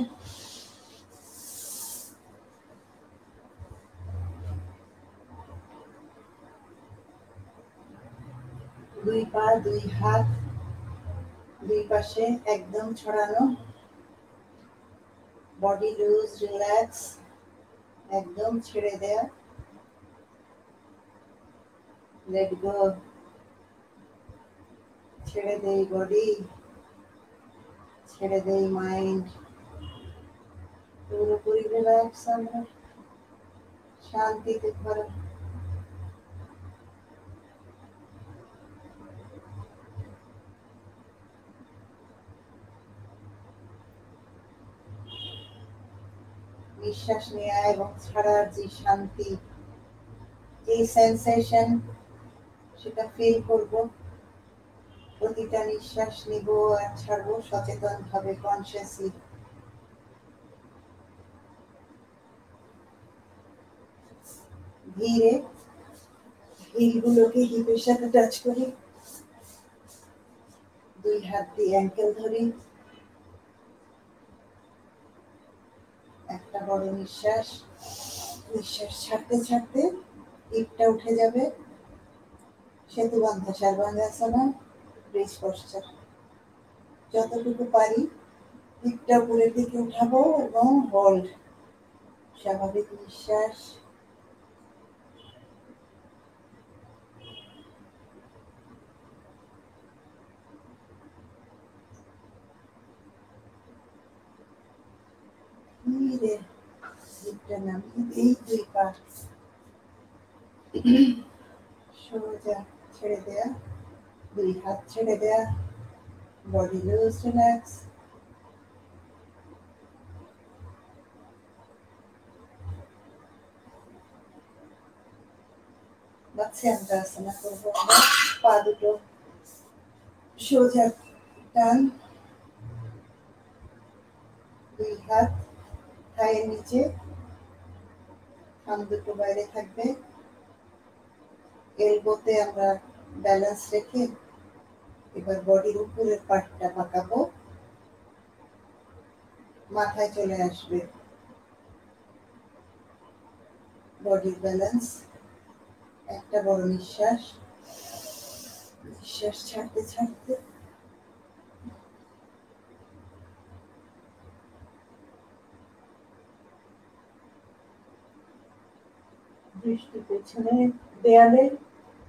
দুই পা দুই হাত দুই পাশে একদম ছড়ানো, বডি লুজ রিল্যাক্স, একদম ছেড়ে দেয়া, লেট গো, ছেড়ে দেই বডি, ছেড়ে দেই মাইন্ড, পুরোপুরি রিল্যাক্স, আমরা শান্তিতে ভরা। নিঃশ্বাস নেওয়া এবং ছাড়ার যে শান্তি, যে সেন্সেশন, সেটা ফিল করব। প্রতিটা নিঃশ্বাস নিব আর ছাড়বো সচেতন ভাবে, কনসিয়াসলি। ধীরে হিলগুলোকে হিপের সাথে টাচ করি, দুই হাত দিয়ে অ্যাঙ্কেল ধরি, একটা বড় নিঃশ্বাস, নিঃশ্বাস ছাড়তে ছাড়তে হিপটা উঠে যাবে, সেতুবন্ধ সর্বাঙ্গাসনা। Brace posture. যতটুকু পারি পিঠটা উপরের দিকে উঠাবো এবং হোল্ড, স্বাভাবিক নিঃশ্বাস। ধীরে পিঠটা নামিয়ে এই দুই পা সোজা ছেড়ে দেয়া, দুই হাত ছেড়ে দেয়া, বডি লুজ, রিল্যাক্স। মৎস্যাঙ্গাসনা করবো আমরা। পা দুটো সোজা টান, দুই হাত থায়ের নিচে, থাম দুটো বাইরে থাকবে। এলবোতে আমরা ব্যালেন্স রেখে এবার বডির উপরের পাটটা পাকাবো, মাথায় চলে আসবে বডির ব্যালেন্স। একটা বড় নিঃশ্বাস, নিঃশ্বাস ছাড়তে ছাড়তে দৃষ্টি পেছনে দেয়ালে,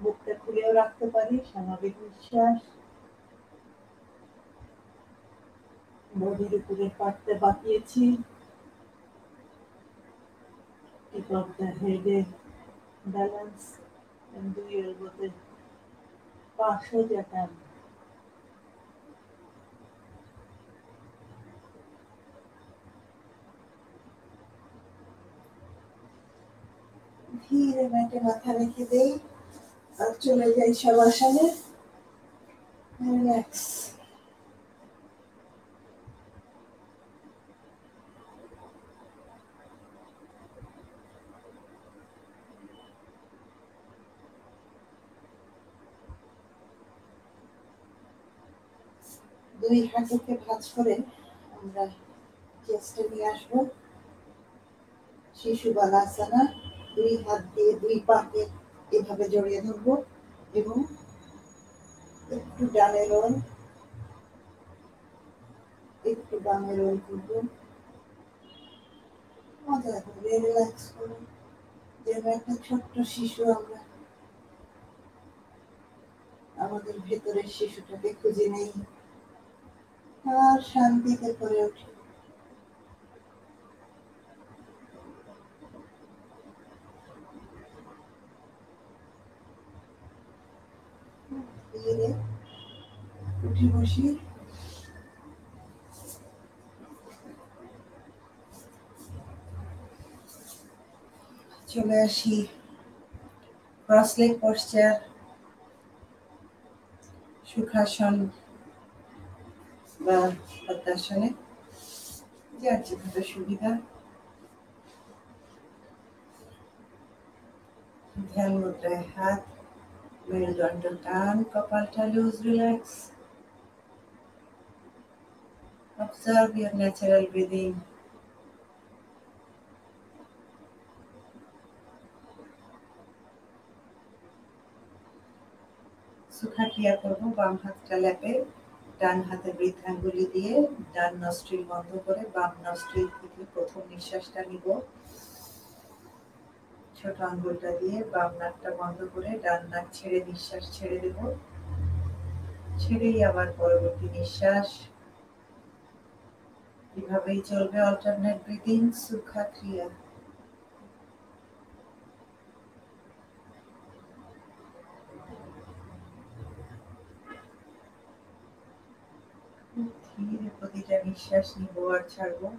মুখটা খুলেও রাখতে পারি, স্বাভাবিক নিঃশ্বাস। বডির উপরের পাটটা বাঁকিয়েছি, টিপ অফ দ্য হেডে ব্যালেন্স, দুই এলবোতে পা সোজা টান। ধীরে ম্যাটে মাথা রেখে দেই আর চলে যাই শবাসনে। রিল্যাক্স। দুই হাঁটুকে ভাঁজ করে আমরা চেস্টে নিয়ে আসবো শিশু বালাসনা। দুই হাত দিয়ে দুই পাকে এভাবে জড়িয়ে ধরবো এবং একটু ডানে রোল, একটু বামে রোল করবো। মজা করে রিল্যাক্স করবো, যেন একটা ছোট্ট শিশু আমরা আমাদের ভেতরের শিশুটাকে খুঁজে নেই আর শান্তিতে করে উঠি। ধীরে উঠে বসি, চলে আসি ক্রস লেগ পশ্চার, সুখাসন বা পদ্মাসনে, যার যেভাবে সুবিধা। ধ্যান মুদ্রায় হাত, মেরুদণ্ড টান, কপালটা loose, relax. Observe your natural breathing. সুখা ক্রিয়া করবো। বাম হাতটা ল্যাপে, ডান হাতে বৃদ্ধাঙ্গুলি দিয়ে ডান নস্ট্রিল বন্ধ করে বাম নস্ট্রিল থেকে প্রথম নিঃশ্বাসটা নিব। ছোট আঙ্গুলটা দিয়ে বাম নাকটা বন্ধ করে ডান নাক ছেড়ে নিঃশ্বাস ছেড়ে দেব। ছেড়েই আবার পরবর্তী নিঃশ্বাস। এভাবেই চলবে অল্টারনেট ব্রিদিং, সুখা ক্রিয়া। ধীরে প্রতিটা নিঃশ্বাস নিব আর ছাড়বো।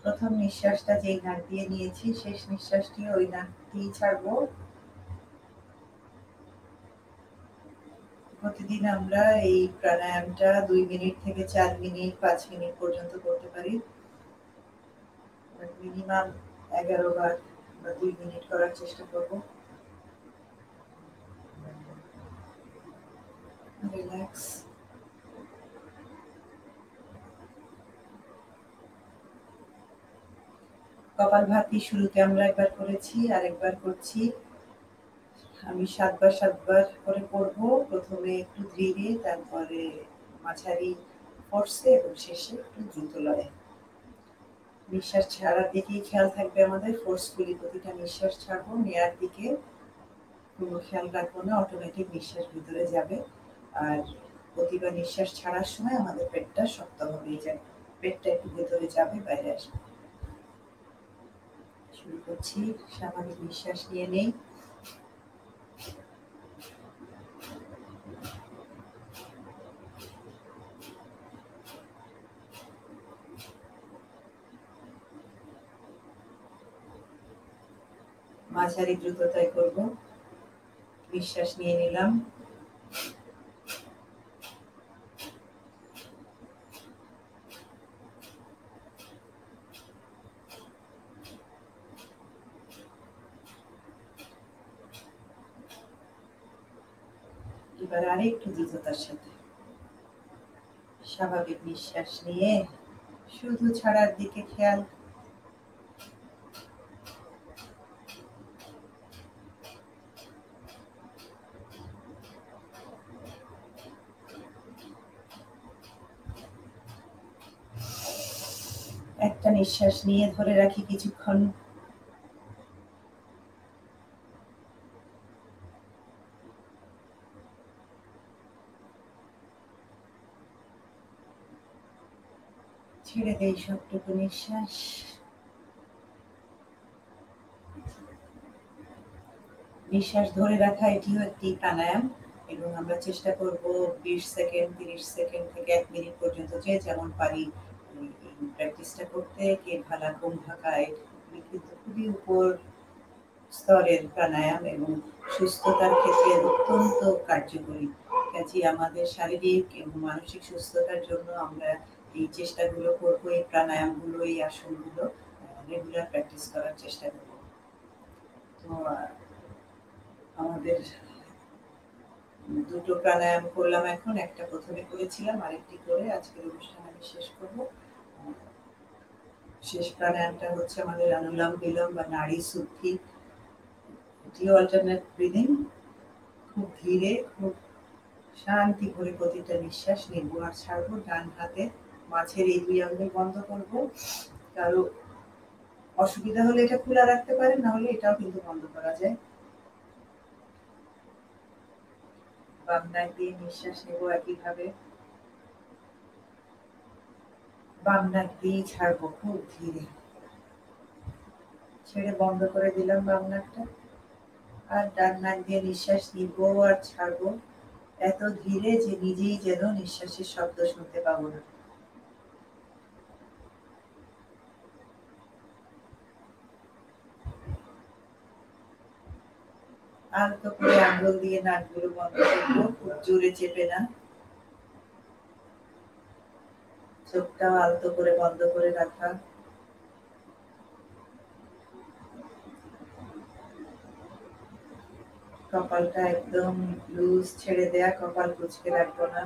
প্রথম নিঃশ্বাসটা যেই নাক দিয়ে নিয়েছি শেষ নিঃশ্বাসটি ওই নাক দিয়ে ছাড়বো। প্রতিদিন আমরা এই প্রাণায়ামটা 2 মিনিট থেকে 4 মিনিট 5 মিনিট পর্যন্ত করতে পারি। মিনিমাম 11 বার বা 2 মিনিট করার চেষ্টা করব। কপালভাতি শুরুতে আমরা একবার করেছি, আরেকবার করছি। আমি 7 বার 7 বার করে করব। প্রথমে একটু ধীরে, তারপরে মাঝারি ফোর্সে এবং শেষে একটু দ্রুত লয়ে। নিঃশ্বাস ছাড়ার দিকেই খেয়াল থাকবে আমাদের। ফোর্সফুলি প্রতিটা নিঃশ্বাস ছাড়বো, নেয়ার দিকে কোনো খেয়াল রাখবো না, অটোমেটিক নিঃশ্বাস ভিতরে যাবে। আর প্রতিবার নিঃশ্বাস ছাড়ার সময় আমাদের পেটটা শক্ত হবেই যাবে, পেটটা একটু ভেতরে যাবে, বাইরে আসবে। শুরু করছি। স্বাভাবিক নিঃশ্বাস নিয়ে নেই। মাঝারি দ্রুততায় করব। নিঃশ্বাস নিয়ে নিলাম। এবার আরেকটু দ্রুততার সাথে স্বাভাবিক নিঃশ্বাস নিয়ে শুধু ছাড়ার দিকে খেয়াল। একটা নিঃশ্বাস নিয়ে ধরে রাখি কিছুক্ষণ। ছেড়ে দেই সবটুকু নিঃশ্বাস। নিঃশ্বাস ধরে রাখা এটিও একটি প্রাণায়াম, এবং আমরা চেষ্টা করব 20 সেকেন্ড, 30 সেকেন্ড থেকে 1 মিনিট পর্যন্ত যে যেমন পারি এই প্র্যাকটিসটা করতে। কে ভালা কুম্ভাকায় কিন্তু খুবই উপর স্তরের প্রাণায়াম এবং সুস্থতার ক্ষেত্রে অত্যন্ত কার্যকরী। কাজে আমাদের শারীরিক এবং মানসিক সুস্থতার জন্য আমরা এই চেষ্টাগুলো করব, এই প্রাণায়ামগুলো, এই আসনগুলো রেগুলার প্র্যাকটিস করার চেষ্টা করব। তো আমাদের দুটো প্রাণায়াম করলাম এখন, একটা প্রথমে করেছিলাম, আরেকটি করে আজকের অনুষ্ঠান আমি শেষ করব। শেষ প্রাণায়ামটা হচ্ছে আমাদের অনুলোম বিলোম বা নাড়ি শুদ্ধি। এটিও অল্টারনেট ব্রিদিং। খুব ধীরে, খুব শান্তি করে প্রতিটা নিঃশ্বাস নেব আর ছাড়বো। ডান হাতে মাঝের এই 2 আঙ্গুল বন্ধ করব। কারো অসুবিধা হলে এটা খোলা রাখতে পারেন, না হলে এটাও কিন্তু বন্ধ করা যায়। বাম নাক দিয়ে নিঃশ্বাস নেব একইভাবে। বাম নাক দিয়ে ছাড়বো খুব ধীরে। ছেড়ে বন্ধ করে দিলাম বাম নাকটা। আর ডান নাক দিয়ে নিঃশ্বাস নিব আর ছাড়বো এত ধীরে যে নিজেই যেন নিঃশ্বাসের শব্দ শুনতে পাবো না। আলতো করে আঙ্গুল দিয়ে নাকগুলো বন্ধ করবো, খুব জোরে চেপে না। চোখটাও আলতো করে বন্ধ করে রাখা। কপালটা একদম লুজ, ছেড়ে দেয়া, কপাল কুঁচকে রাখবো না।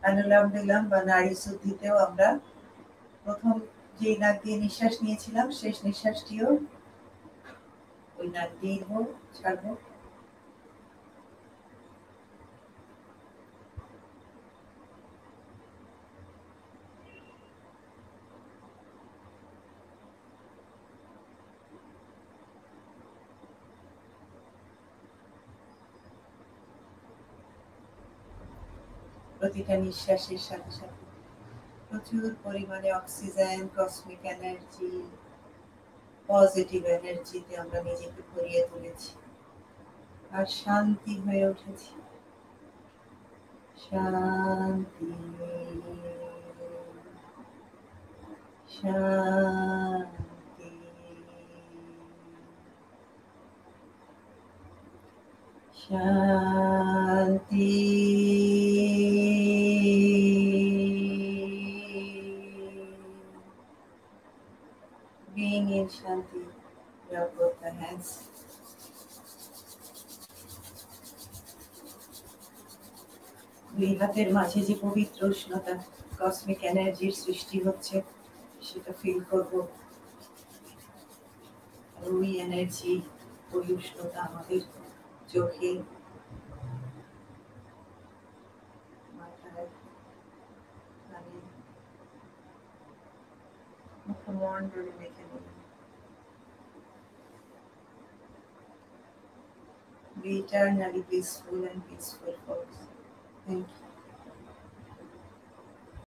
অনুলোম বিলোম বা নাড়ি শুদ্ধিতেও আমরা প্রথম যে নাক দিয়ে নিঃশ্বাস নিয়েছিলাম, শেষ নিঃশ্বাসটিও ওই নাক দিয়ে নেব, ছাড়বো। প্রতিটা নিঃশ্বাসের সাথে সাথে প্রচুর পরিমাণে অক্সিজেন, কসমিক এনার্জি, পজিটিভ এনার্জিতে আমরা নিজেকে ভরিয়ে তুলেছি আর শান্তি হয়ে উঠেছি। শান্তি, শান্তি, শান্তি। Being in Shanti, Grab both the hands. দুই হাতের মাঝে যে পবিত্র উষ্ণতা, কসমিক এনার্জির সৃষ্টি হচ্ছে, সেটা ফিল করব। ওই এনার্জি, ওই উষ্ণতা আমাদের চোখে, মাথায়, কানে, মুখমণ্ডলে মেখে নেব। Be eternally peaceful and peaceful, folks. Thank you.